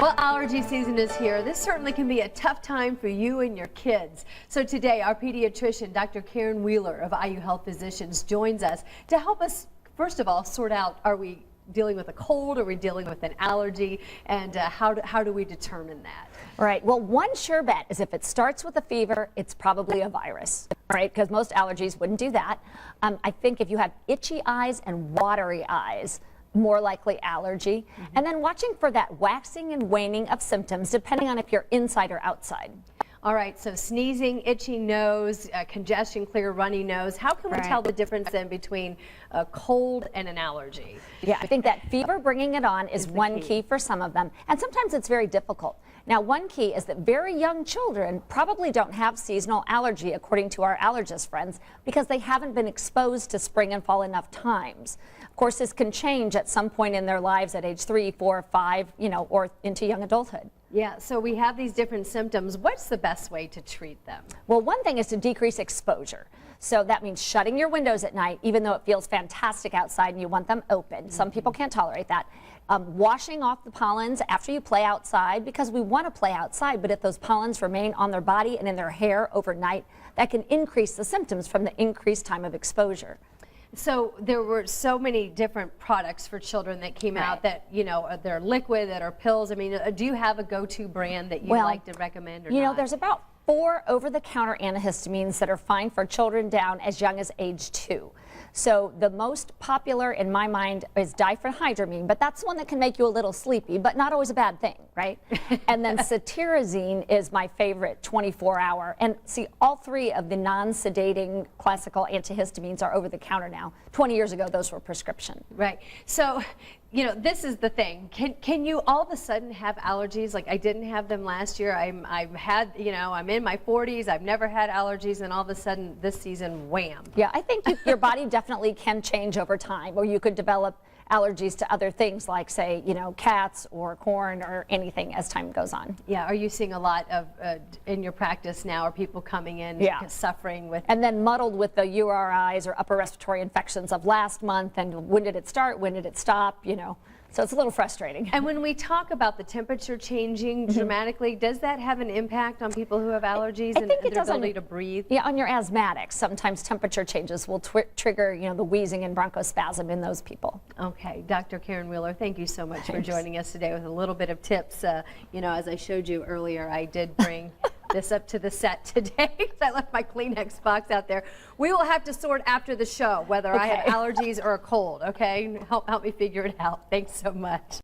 Well, allergy season is here. This certainly can be a tough time for you and your kids. So today, our pediatrician, Dr. Karen Wheeler of IU Health Physicians, joins us to help us, first of all, sort out, are we dealing with a cold? Are we dealing with an allergy? And how do we determine that? Right. Well, one sure bet is if it starts with a fever, it's probably a virus, right? Because most allergies wouldn't do that. I think if you have itchy eyes and watery eyes, more likely allergy. And then watching for that waxing and waning of symptoms, depending on if you're inside or outside. All right, so sneezing, itchy nose, congestion, clear, runny nose. How can we tell the difference then between a cold and an allergy? Yeah, I think that fever bringing it on is one key for some of them. And sometimes it's very difficult. Now, one key is that very young children probably don't have seasonal allergy, according to our allergist friends, because they haven't been exposed to spring and fall enough times. Of course, this can change at some point in their lives at age 3, 4, 5, or into young adulthood. Yeah, so we have these different symptoms. What's the best way to treat them? Well, one thing is to decrease exposure. So that means shutting your windows at night, even though it feels fantastic outside and you want them open. Some people can't tolerate that. Washing off the pollens after you play outside, because we want to play outside, but if those pollens remain on their body and in their hair overnight, that can increase the symptoms from the increased time of exposure. So there were so many different products for children that came out that, they're liquid, that are pills. I mean, do you have a go-to brand that you like to recommend or not? There's about 4 over-the-counter antihistamines that are fine for children down as young as age 2. So the most popular in my mind is diphenhydramine, but that's one that can make you a little sleepy, but not always a bad thing, right? And then cetirizine is my favorite 24-hour. And see, all 3 of the non-sedating classical antihistamines are over the counter now. 20 years ago, those were prescription. Right. So, this is the thing. Can you all of a sudden have allergies? Like, I didn't have them last year. I'm in my 40s. I've never had allergies, and all of a sudden this season, wham. Yeah, I think your body definitely can change over time, or you could develop allergies to other things like, say, cats or corn or anything as time goes on. Yeah, are you seeing a lot of, in your practice now, are people coming in suffering with? And then muddled with the URIs or upper respiratory infections of last month, and when did it start, when did it stop, So it's a little frustrating. And when we talk about the temperature changing dramatically, does that have an impact on people who have allergies and their ability to breathe? Yeah, on your asthmatics, sometimes temperature changes will trigger, the wheezing and bronchospasm in those people. Okay, Dr. Karen Wheeler, thank you so much for joining us today with a little bit of tips. As I showed you earlier, I did bring this up to the set today because I left my Kleenex box out there. We will have to sort after the show whether I have allergies or a cold, okay? Help me figure it out. Thanks so much.